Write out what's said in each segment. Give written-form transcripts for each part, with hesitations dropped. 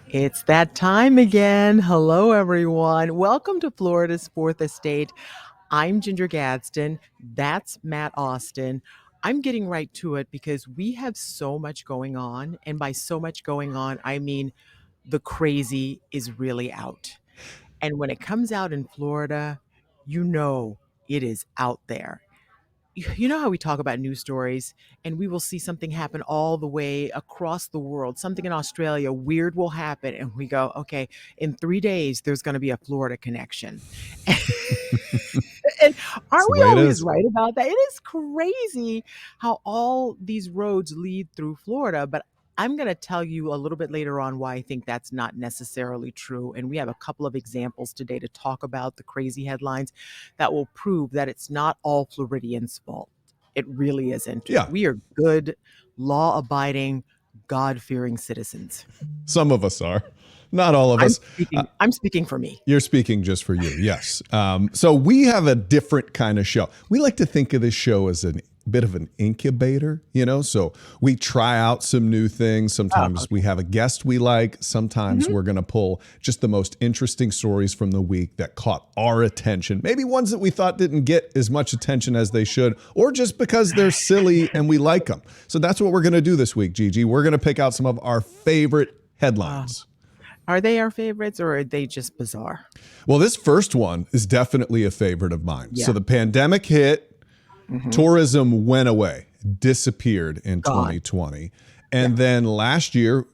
It's that time again. Hello, everyone. Welcome to Florida's Fourth Estate. I'm Ginger Gadsden. That's Matt Austin. I'm getting right to it because we have so much going on. And by so much going on, I mean the crazy is really out. And when it comes out in Florida, you know it is out there. You know how we talk about news stories and we will see something happen all the way across the world, something in Australia weird will happen and we go, okay, in 3 days there's going to be a Florida connection. And That's aren't the we way it always is. right about that? It is crazy how all these roads lead through Florida, but I'm going to tell you a little bit later on why I think that's not necessarily true. And we have a couple of examples today to talk about the crazy headlines that will prove that it's not all Floridians' fault. It really isn't. Yeah, We are good, law abiding, God fearing citizens. some of us are. Not all of I'm us. speaking, I'm speaking for me. You're speaking just for you, yes. So we have a different kind of show. We like to think of this show as a bit of an incubator, so we try out some new things. Oh, Sometimes we okay. have a guest we like. Sometimes Mhm. we're going to pull just the most interesting stories from the week that caught our attention. Maybe ones that we thought didn't get as much attention as they should, or just because they're silly and we like them. So that's what we're going to do this week, Gigi. We're going to pick out some of our favorite Uh, headlines. are they our favorites or are they just bizarre? Well, this first one is definitely a favorite of mine. So Yeah. the pandemic hit, Hmm. tourism went away, disappeared in Gone. 2020. Yeah. And then last year,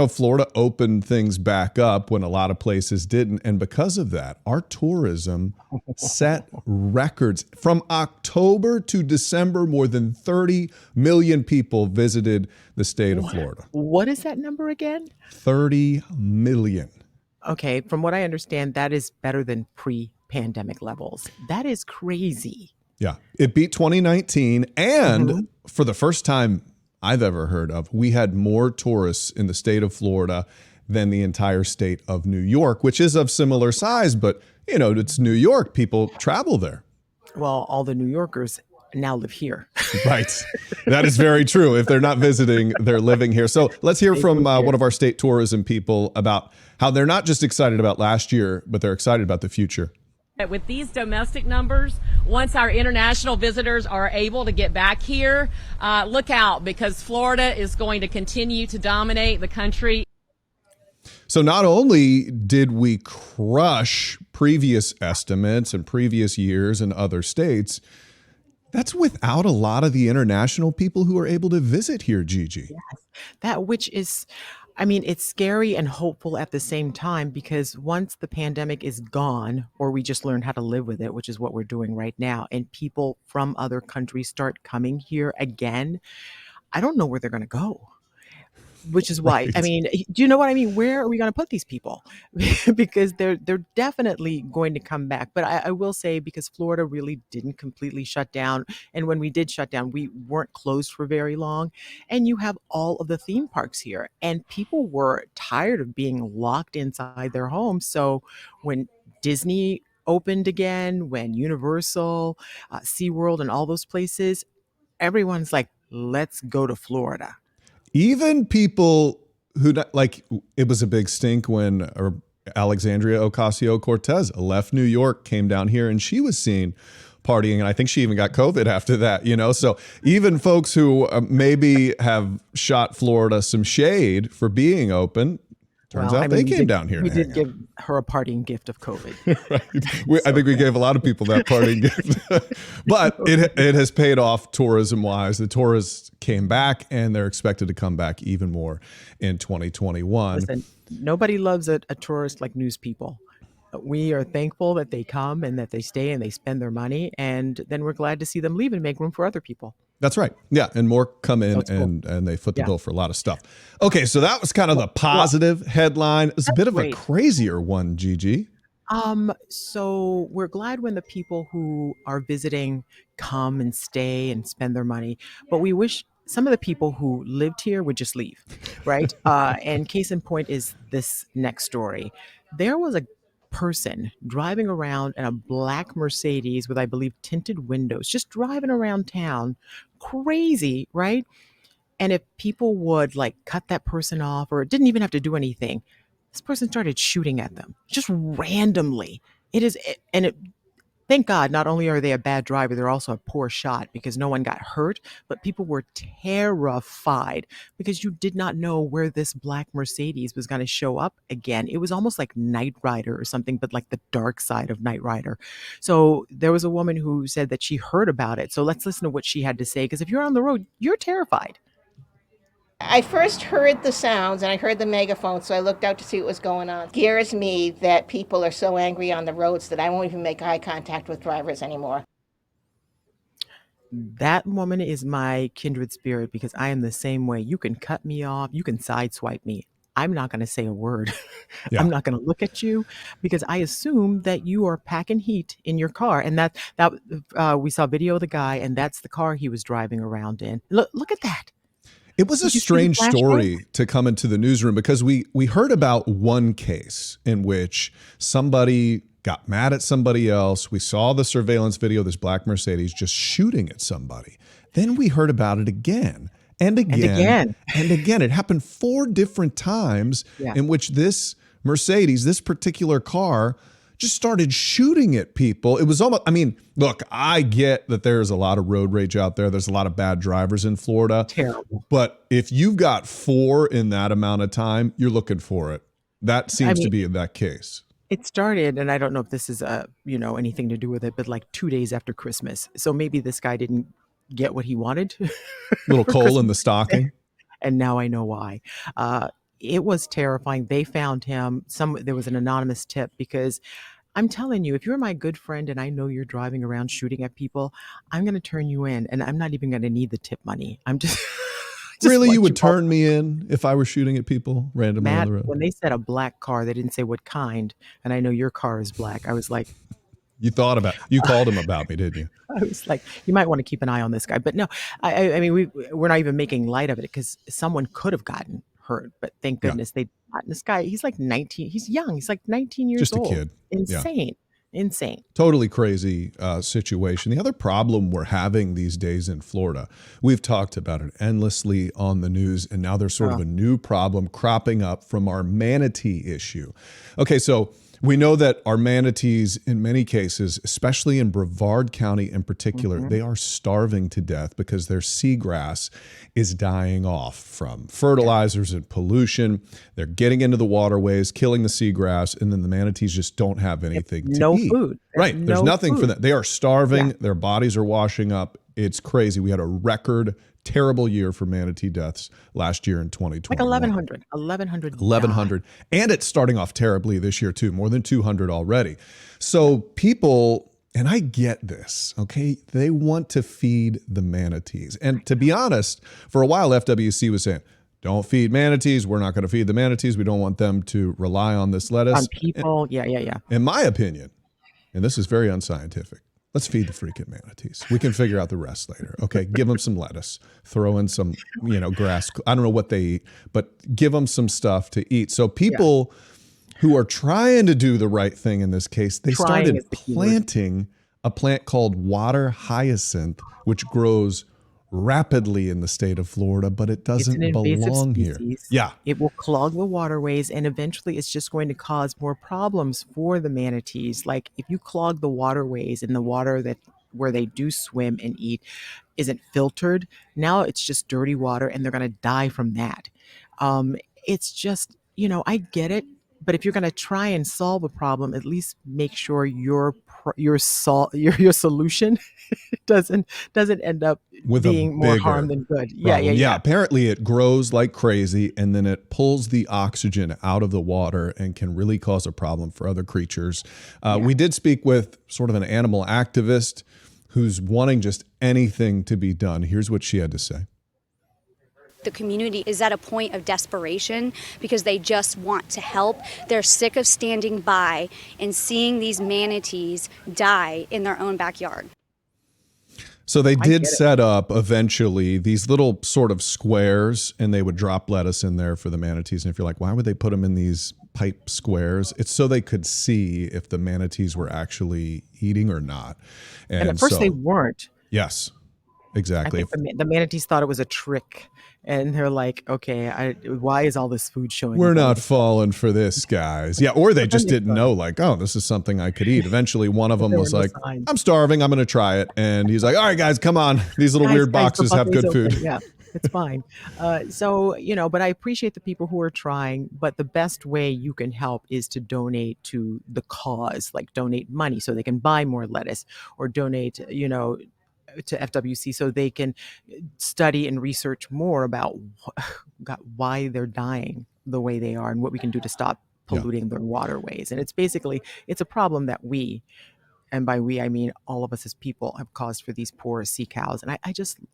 Florida opened things back up when a lot of places didn't. And because of that, our tourism set records. From October to December, more than 30 million people visited the state of Florida. What is that number again? 30 million. Okay, from what I understand, that is better than pre-pandemic levels. That is crazy. Yeah, it beat 2019. And Hmm. for the first time I've ever heard of, we had more tourists in the state of Florida than the entire state of New York, which is of similar size, but it's New York. People travel there. Well, all the New Yorkers now live here. Right. That is very true. If they're not visiting, they're living here. So let's hear They from live here. one of our state tourism people about how they're not just excited about last year, but they're excited about the future. With these domestic numbers, once our international visitors are able to get back here, look out because Florida is going to continue to dominate the country. So not only did we crush previous estimates and previous years in other states, that's without a lot of the international people who are able to visit here, Gigi. Yes. That which is, I mean, it's scary and hopeful at the same time because once the pandemic is gone, or we just learn how to live with it, which is what we're doing right now, and people from other countries start coming here again, I don't know where they're going to go. Which is why, I Right. mean, do you know what I mean? Where are we going to put these people? Because they're definitely going to come back. But I will say because Florida really didn't completely shut down, and when we did shut down, we weren't closed for very long. And you have all of the theme parks here, and people were tired of being locked inside their homes. So when Disney opened again, when Universal, SeaWorld, and all those places, everyone's like, let's go to Florida. Even people who like it was a big stink when Alexandria Ocasio-Cortez left New York, came down here, and she was seen partying, and I think she even got COVID after that. So even folks who maybe have shot Florida some shade for being open, turns Well, I out they mean, came down here we to hang did out. give her a parting gift of COVID. Right. I So, think we gave a lot of people that parting gift, but it has paid off tourism wise. The tourists came back, and they're expected to come back even more in 2021. listen, nobody loves a tourist like news people. We are thankful that they come and that they stay and they spend their money, and then we're glad to see them leave and make room for other people. That's right. Yeah, and more come So in it's cool. and they foot the Yeah. bill for a lot of stuff. Okay, so that was kind of the Well, positive headline. It's a bit that's of a great. crazier one, Gigi. So we're glad when the people who are visiting come and stay and spend their money, but we wish some of the people who lived here would just leave, right? And case in point is this next story. There was a person driving around in a black Mercedes with, I believe, tinted windows, just driving around town, crazy, right? And if people would like cut that person off or didn't even have to do anything, this person started shooting at them just randomly. It is, and it, thank God, not only are they a bad driver, they're also a poor shot because no one got hurt, but people were terrified because you did not know where this black Mercedes was going to show up again. It was almost like Knight Rider or something, but like the dark side of Knight Rider. So there was a woman who said that she heard about it. So let's listen to what she had to say because if you're on the road, you're terrified. I first heard the sounds and I heard the megaphone, so I looked out to see what was going on. It scares me that people are so angry on the roads that I won't even make eye contact with drivers anymore. That woman is my kindred spirit because I am the same way. You can cut me off, you can sideswipe me. I'm not going to say a word. Yeah. I'm not going to look at you because I assume that you are packing heat in your car. And we saw video of the guy, and that's the car he was driving around in. Look at that. It was a Did you see the strange flashback? story to come into the newsroom because we heard about one case in which somebody got mad at somebody else. We saw the surveillance video of this black Mercedes just shooting at somebody. Then we heard about it again and again And again. and again. It happened 4 different times Yeah. in which this Mercedes, this particular car, just started shooting at people. It was almost, I mean, look, I get that there's a lot of road rage out there. There's a lot of bad drivers in Florida. Terrible. But if you've got 4 in that amount of time, you're looking for it. That seems to be in that case. It started, and I don't know if this is anything to do with it, but like 2 days after Christmas. So maybe this guy didn't get what he wanted. Little for coal in Christmas. the stocking. And now I know why. It was terrifying. They found him. There was an anonymous tip because I'm telling you, if you're my good friend and I know you're driving around shooting at people, I'm going to turn you in, and I'm not even going to need the tip money. I'm just Really, want you would all- turn me in if I were shooting at people randomly on Matt, the road? when they said a black car, they didn't say what kind, and I know your car is black. I was like, You called him about me, didn't you? you might want to keep an eye on this guy. But no, I mean, we're not even making light of it because someone could have gotten hurt, but thank Yeah. goodness they not. This guy, he's like 19. He's young. He's like 19 years Just a old. kid. Yeah. Insane. Totally crazy situation. The other problem we're having these days in Florida, we've talked about it endlessly on the news, and now there's sort of a new problem cropping up from our manatee issue. Okay, so we know that our manatees, in many cases, especially in Brevard County in particular, they are starving to death because their seagrass is dying off from fertilizers and pollution. They're getting into the waterways, killing the seagrass, and then the manatees just don't have anything to No eat. food. Right. There's no nothing for food. them. They are starving. Yeah. Their bodies are washing up. It's crazy. We had a record terrible year for manatee deaths last year in 2020. Like 1,100. 1,100. 1,100. And it's starting off terribly this year, too. More than 200 already. So people, and I get this, okay, they want to feed the manatees. And to be honest, for a while, FWC was saying, don't feed manatees. We're not going to feed the manatees. We don't want them to rely on this lettuce. On people. Yeah. In my opinion, and this is very unscientific, let's feed the freaking manatees. We can figure out the rest later. Okay, give them some lettuce, throw in some, grass. I don't know what they eat, but give them some stuff to eat. So people who are trying to do the right thing in this case, they Trying started is the key word. planting a plant called water hyacinth, which grows rapidly in the state of Florida, but it It's doesn't an invasive belong here. species. Yeah. It will clog the waterways, and eventually it's just going to cause more problems for the manatees. Like if you clog the waterways and the water where they do swim and eat isn't filtered, now it's just dirty water and they're going to die from that. It's just, I get it, but if you're going to try and solve a problem, at least make sure your solution doesn't end up With a being more bigger harm than good. problem. Yeah. Apparently it grows like crazy and then it pulls the oxygen out of the water and can really cause a problem for other creatures. We did speak with sort of an animal activist who's wanting just anything to be done. Here's what she had to say. The community is at a point of desperation because they just want to help. They're sick of standing by and seeing these manatees die in their own backyard. So they did get it. set up eventually these little sort of squares, and they would drop lettuce in there for the manatees. And if you're like, why would they put them in these pipe squares? It's so they could see if the manatees were actually eating or not. And at first so, they weren't. yes. I exactly. think the manatees thought it was a trick, and they're like, okay, why is all this food showing We're up all not of a sudden? falling for this, guys. Yeah, or they But then just they didn't started. know, like, oh, this is something I could eat. Eventually, one of But them there were was no like, signs. I'm starving. I'm going to try it. And he's like, all right, guys, come on. These little Guys, weird guys, the boxes have buffet's good open. food. Yeah, it's fine. So, but I appreciate the people who are trying, but the best way you can help is to donate to the cause, like donate money so they can buy more lettuce, or donate, to FWC so they can study and research more about why they're dying the way they are and what we can do to stop Yeah. polluting their waterways. And it's a problem that we, and by we I mean all of us as people, have caused for these poor sea cows. And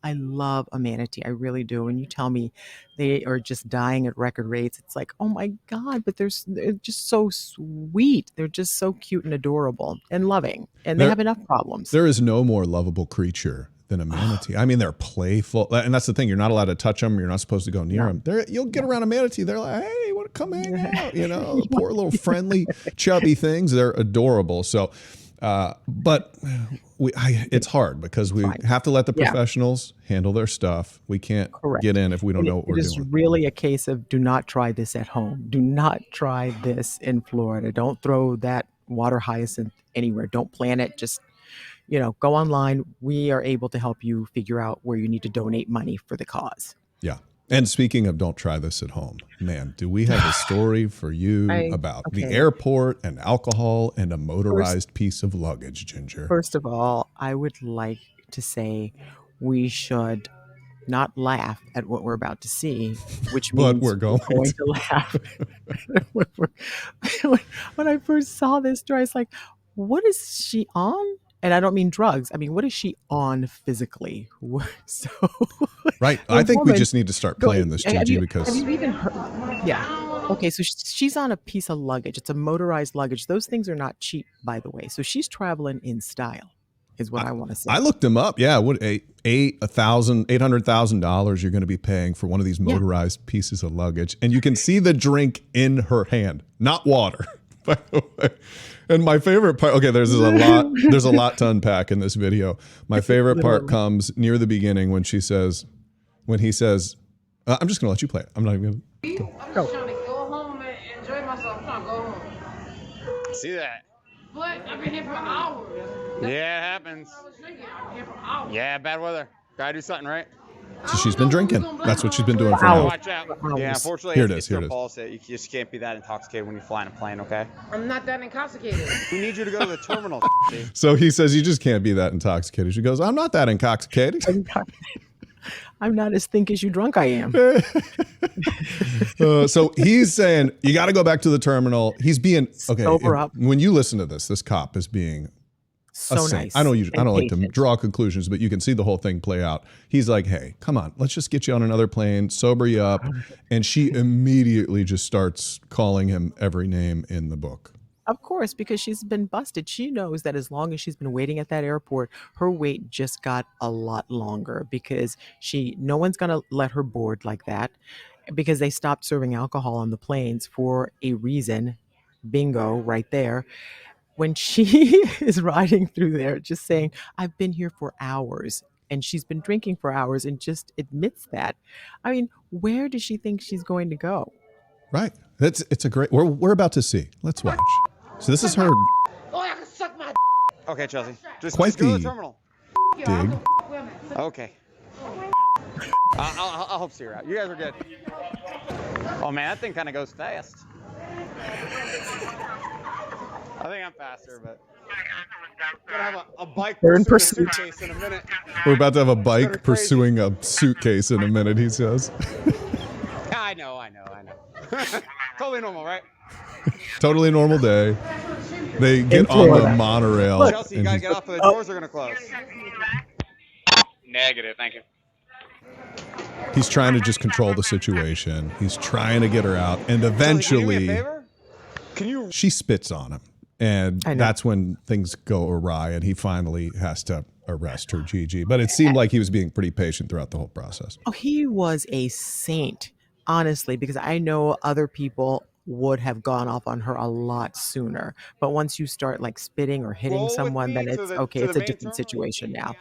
I love a manatee, I really do. When you tell me they are just dying at record rates, it's like, oh my god, but they're just so sweet, they're just so cute and adorable and loving, and they There, have enough problems. there is no more lovable creature than a manatee. I mean, they're playful. And that's the thing. You're not allowed to touch them. You're not supposed to go near No. them. You'll get around a manatee. They're like, hey, you want to come hang out? Poor little friendly, chubby things. They're adorable. So, but it's hard because we Fine. have to let the Yeah. professionals handle their stuff. We can't Correct. get in if we don't And know what we're it is doing. really a case of do not try this at home. Do not try this in Florida. Don't throw that water hyacinth anywhere. Don't plant it. Just, go online. We are able to help you figure out where you need to donate money for the cause. Yeah. And speaking of don't try this at home, man, do we have a story for you about the Okay. airport and alcohol and a motorized piece of luggage, Ginger? First of all, I would like to say we should not laugh at what we're about to see, which But means we're going to laugh. When I first saw this story, I was like, what is she on? And I don't mean drugs. I mean, what is she on physically? So, Right. the I think we woman just need to start playing this, have Gigi, you because even heard? Yeah. Okay, so she's on a piece of luggage. It's a motorized luggage. Those things are not cheap, by the way. So she's traveling in style, is what I want to say. I looked them up. Yeah, what $800,000 you're going to be paying for one of these motorized pieces of luggage, and you can see the drink in her hand, not water. By the way. And my favorite part, okay, there's a lot to unpack in this video. My favorite part comes near the beginning when he says, I'm just going to let you play it. I'm not even going to. I'm just trying to go home and enjoy myself. I'm trying to go home. See that? But I've been here for hours. Yeah, it happens. I was drinking. I've been here for hours. Yeah, bad weather. Gotta do something, right? So she's been drinking. That's what she's been doing for Hours. now. Watch out. Yeah, unfortunately, Here it it's is, here their it is. policy. You just can't be that intoxicated when you fly in a plane, okay? I'm not that intoxicated. We need you to go to the terminal. See? So he says, you just can't be that intoxicated. She goes, I'm not that intoxicated. I'm not as think as you drunk I am. So he's saying, you got to go back to the terminal. He's being, okay. Sober up. When you listen to this cop is being So a saint. nice. I don't and like to patient. draw conclusions, but you can see the whole thing play out. He's like, hey, come on, let's just get you on another plane, sober you up. And she immediately just starts calling him every name in the book. Of course, because she's been busted. She knows that as long as she's been waiting at that airport, her wait just got a lot longer because no one's going to let her board like that because they stopped serving alcohol on the planes for a reason. Bingo, right there. When she is riding through there, just saying, I've been here for hours. And she's been drinking for hours and just admits that. I mean, where does she think she's going to go? Right. It's a great, we're about to see. Let's watch. So this is her Oh, I can suck my Okay, Chelsea. Just Quite go to the the- terminal. dig. Okay. I'll help see her out. You guys are good. Oh man, that thing kind of goes fast. I think I'm faster, but I'm gonna have a bike They're in pursuing a pursuit. suitcase in a minute. We're about to have a Kinda bike crazy. pursuing a suitcase in a minute, he says. I know. Totally normal, right? Totally normal day. They get In on the Florida. monorail. Chelsea, you and gotta he's- get off, or the doors are gonna close. Negative, thank you. He's trying to just control the situation. He's trying to get her out. And Chelsea, can you do me a eventually favor? Can you? she spits on him. And I know. that's when things go awry and he finally has to arrest her, Gigi. But it seemed like he was being pretty patient throughout the whole process. Oh, he was a saint, honestly, because I know other people would have gone off on her a lot sooner. But once you start like spitting or hitting Roll with someone, me then it's okay. to the It's a main different terminal. You situation see now.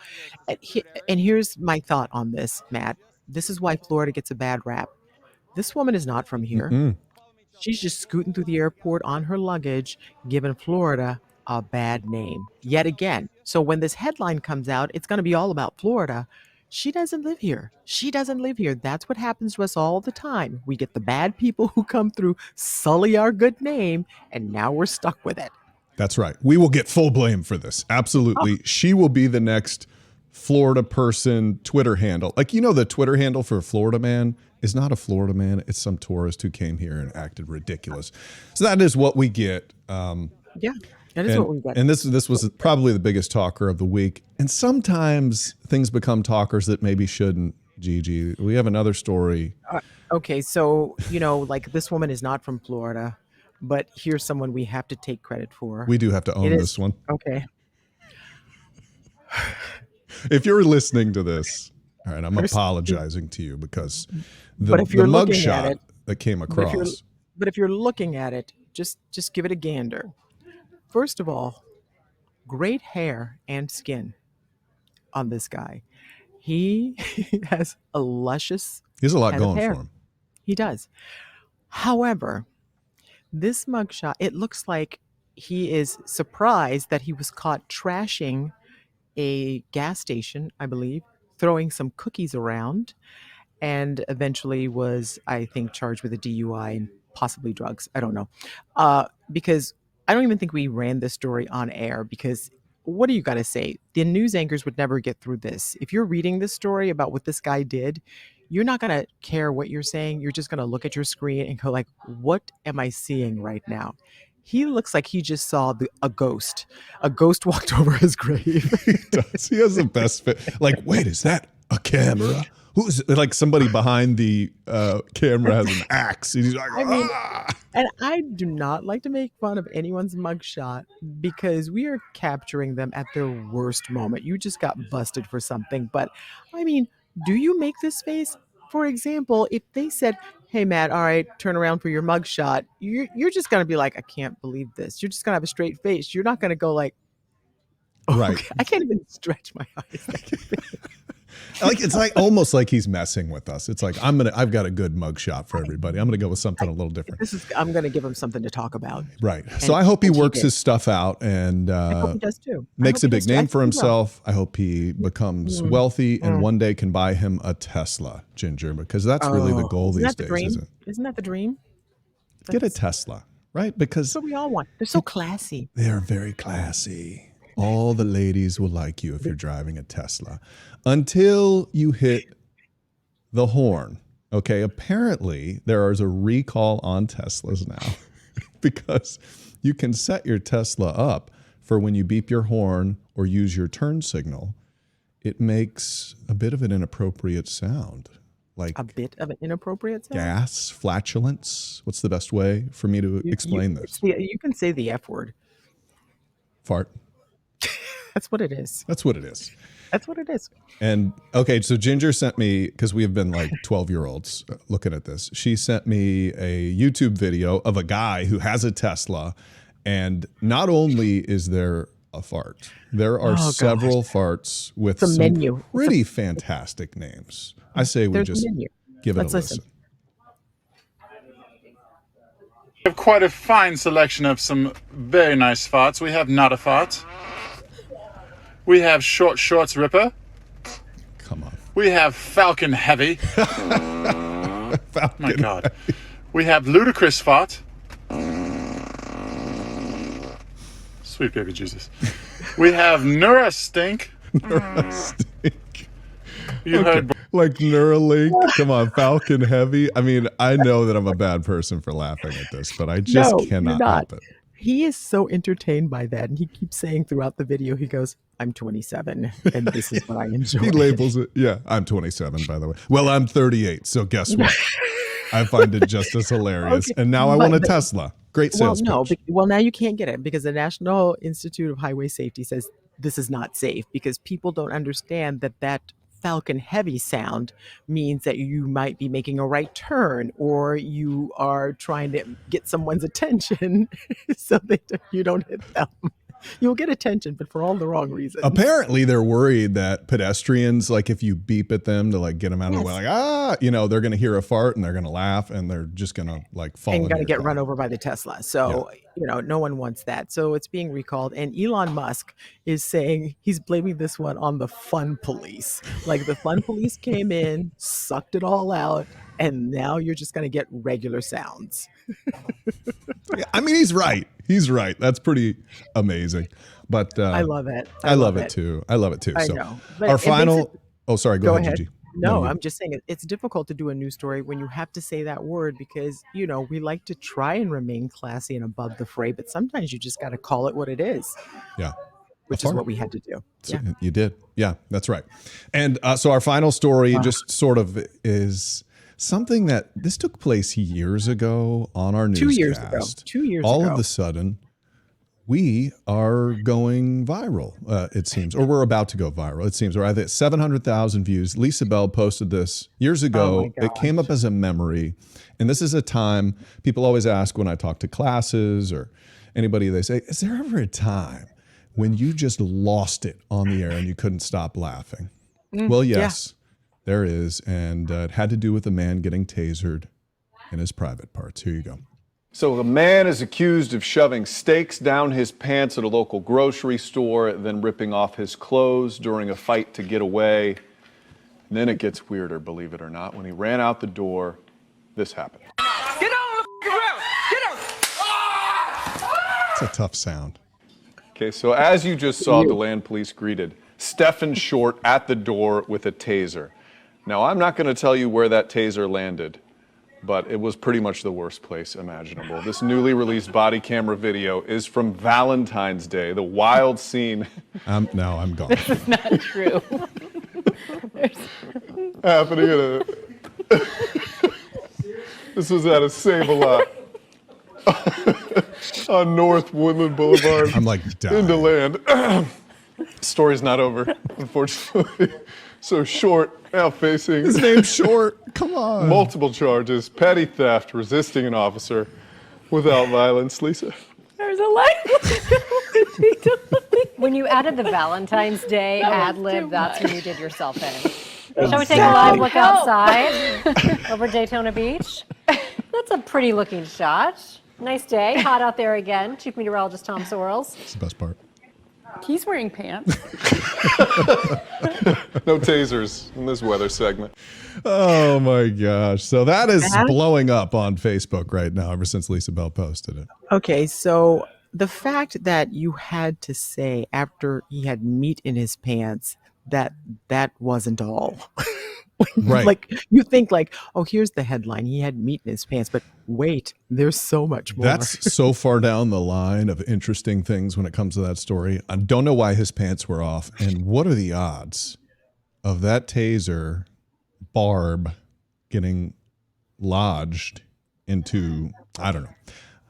ambulance. Just And, move there. and here's my thought on this, Matt. This is why Florida gets a bad rap. This woman is not from here. Mm-mm. She's just scooting through the airport on her luggage, giving Florida a bad name yet again. So when this headline comes out, it's going to be all about Florida. She doesn't live here. She doesn't live here. That's what happens to us all the time. We get the bad people who come through, sully our good name, and now we're stuck with it. That's right. We will get full blame for this. Absolutely. She will be the next Florida person Twitter handle. Like, the Twitter handle for a Florida man is not a Florida man. It's some tourist who came here and acted ridiculous. So that is what we get. Yeah, that is what we get. And this was probably the biggest talker of the week. And sometimes things become talkers that maybe shouldn't. Gigi, we have another story. Okay, so, like this woman is not from Florida, but here's someone we have to take credit for. We do have to own this one. Okay. If you're listening to this, all right, I'm apologizing to you because the But if you're looking at mugshot it- that came But if, you're, across. but if you're looking at it, just give it a gander. First of all, great hair and skin on this guy. He has a luscious He has a lot head of going hair. for him. He does. However, this mugshot, it looks like he is surprised that he was caught trashing a gas station, I believe, throwing some cookies around, and eventually was, I think, charged with a DUI and possibly drugs. I don't know. Because I don't even think we ran this story on air because what do you got to say? The news anchors would never get through this. If you're reading this story about what this guy did, you're not going to care what you're saying. You're just going to look at your screen and go like, what am I seeing right now? He looks like he just saw a ghost. A ghost walked over his grave. He does. He has the best fit. Like, wait, is that a camera? Who's like somebody behind the camera has an axe? And he's like, And I do not like to make fun of anyone's mugshot because we are capturing them at their worst moment. You just got busted for something. But I mean, do you make this face? For example, if they said, hey, Matt, all right, turn around for your mugshot, you're just going to be like, I can't believe this. You're just going to have a straight face. You're not going to go like, right. Okay. I can't even stretch my eyes. Like it's like almost like he's messing with us. It's like I've got a good mugshot for everybody. I'm gonna go with something a little different. I'm gonna give him something to talk about. Right. So I hope he works his stuff out and I hope he does too. makes a big name for himself. I hope he becomes wealthy and one day can buy him a Tesla, Ginger, because that's really the goal these days, isn't it? Isn't that the dream? Get a Tesla, right? Because that's what we all want. They're so classy. They're very classy. All the ladies will like you if you're driving a Tesla until you hit the horn. Okay. Apparently there is a recall on Teslas now because you can set your Tesla up for when you beep your horn or use your turn signal. It makes a bit of an inappropriate sound. Like a bit of an inappropriate sound? Gas, flatulence. What's the best way for me to explain this? You can say the F word. Fart. That's what it is. That's what it is. That's what it is. And okay, so Ginger sent me, because we have been like 12-year-olds looking at this. She sent me a YouTube video of a guy who has a Tesla. And not only is there a fart, there are several farts with some menu. Pretty fantastic names. I say we just give it a listen. We have quite a fine selection of some very nice farts. We have Not a Fart. We have Short Shorts Ripper. Come on. We have Falcon Heavy. Falcon My God. Heavy. We have Ludicrous Fart. Sweet baby Jesus. We have Neurastink. Neurastink. You heard. Like Neuralink. Come on, Falcon Heavy. I mean, I know that I'm a bad person for laughing at this, but I just cannot help it. He is so entertained by that. And he keeps saying throughout the video, he goes, I'm 27 and this is what I enjoy. He labels it. Yeah, I'm 27, by the way. Well, I'm 38. So guess what? I find it just as hilarious. Okay, and now I want a Tesla. Great sales pitch. Well, now you can't get it because the National Institute of Highway Safety says this is not safe because people don't understand that falcon heavy sound means that you might be making a right turn, or you are trying to get someone's attention so that you don't hit them. You'll get attention, but for all the wrong reasons. Apparently, they're worried that pedestrians, like if you beep at them to like get them out of the way, Yes. like they're going to hear a fart and they're going to laugh and they're just going to like fall. And into going to your get car. run over by the Tesla. So, no one wants that. So it's being recalled. And Elon Musk is saying he's blaming this one on the fun police. Like the fun police came in, sucked it all out, and now you're just going to get regular sounds. Yeah, I mean, he's right. He's right. That's pretty amazing. But I love it. I love it too. I love it too. I So know. But our it makes final. it- Oh, sorry. Go ahead, Gigi. No, you- I'm just saying it's difficult to do a news story when you have to say that word because, we like to try and remain classy and above the fray, but sometimes you just got to call it what it is, Yeah. which is what we had to do. So Yeah. You did. Yeah, that's right. And so our final story just sort of is something that this took place years ago on our newscast. 2 years All ago. of a sudden, we are going viral, it seems, or we're about to go viral, it seems. Or I think 700,000 views. Lisa Bell posted this years ago. my It came up as a memory. And this is a time people always ask when I talk to classes or anybody, they say, is there ever a time when you just lost it on the air and you couldn't stop laughing? Well, yes, there is. And it had to do with a man getting tasered in his private parts. Here you go. So a man is accused of shoving steaks down his pants at a local grocery store, then ripping off his clothes during a fight to get away. And then it gets weirder, believe it or not. When he ran out the door, this happened. Get on the ground! Get on! It's a tough sound. Okay, so as you just saw, the land police greeted Stephen Short at the door with a taser. Now, I'm not going to tell you where that taser landed, but it was pretty much the worst place imaginable. This newly released body camera video is from Valentine's Day, the wild scene. No, I'm gone. Not true. Happening at a... This was at a Save-A-Lot on North Woodland Boulevard. I'm like dying. Into land. Story's not over, unfortunately. So Short now facing... His name's Short. Come on. Multiple charges, petty theft, resisting an officer without violence. Lisa? There's a line. When you added the Valentine's Day ad lib, that's when you did yourself in. Shall we take a live look outside over Daytona Beach? That's a pretty looking shot. Nice day. Hot out there again. Chief Meteorologist Tom Sorrells. It's the best part. He's wearing pants. No tasers in this weather segment. Oh my gosh. So that is blowing up on Facebook right now ever since Lisa Bell posted it. Okay, so the fact that you had to say after he had meat in his pants that wasn't all. Right. Like you think like, oh, here's the headline. He had meat in his pants, but wait, there's so much more. That's so far down the line of interesting things when it comes to that story. I don't know why his pants were off. And what are the odds of that taser barb getting lodged into, I don't know.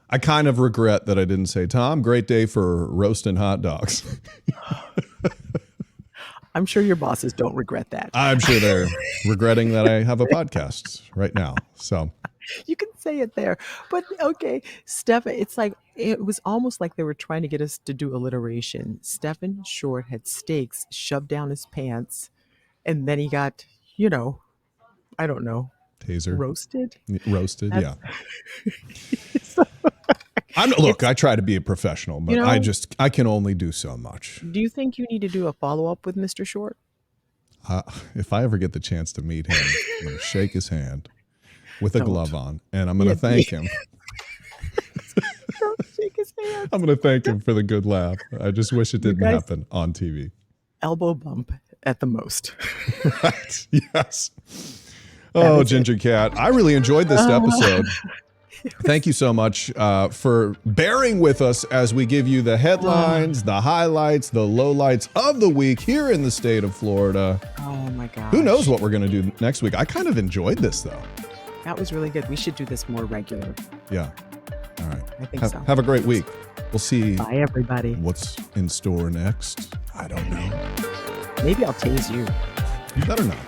I kind of regret that I didn't say, Tom, great day for roasting hot dogs. I'm sure your bosses don't regret that. I'm sure they're regretting that I have a podcast right now. So You can say it there. But okay, Stephen, it's like it was almost like they were trying to get us to do alliteration. Stephen Short had steaks shoved down his pants, and then he got, I don't know, taser. roasted. Roasted, yeah. So, Look, I try to be a professional, but I can only do so much. do you think you need to do a follow-up with Mr. Short? If I ever get the chance to meet him, I'm going to shake his hand with a glove on, and I'm going to thank him. Don't shake his hand. I'm going to thank him for the good laugh. I just wish it didn't happen on TV. Elbow bump at the most. Right. Yes. Oh, Ginger Cat. I really enjoyed this episode. Thank you so much for bearing with us as we give you the headlines, the highlights, the lowlights of the week here in the state of Florida. Oh my God. Who knows what we're going to do next week? I kind of enjoyed this, though. That was really good. We should do this more regular. Yeah. All right. I think so. Have a great week. We'll see. Bye, everybody. What's in store next? I don't know. Maybe I'll tase you. Better not.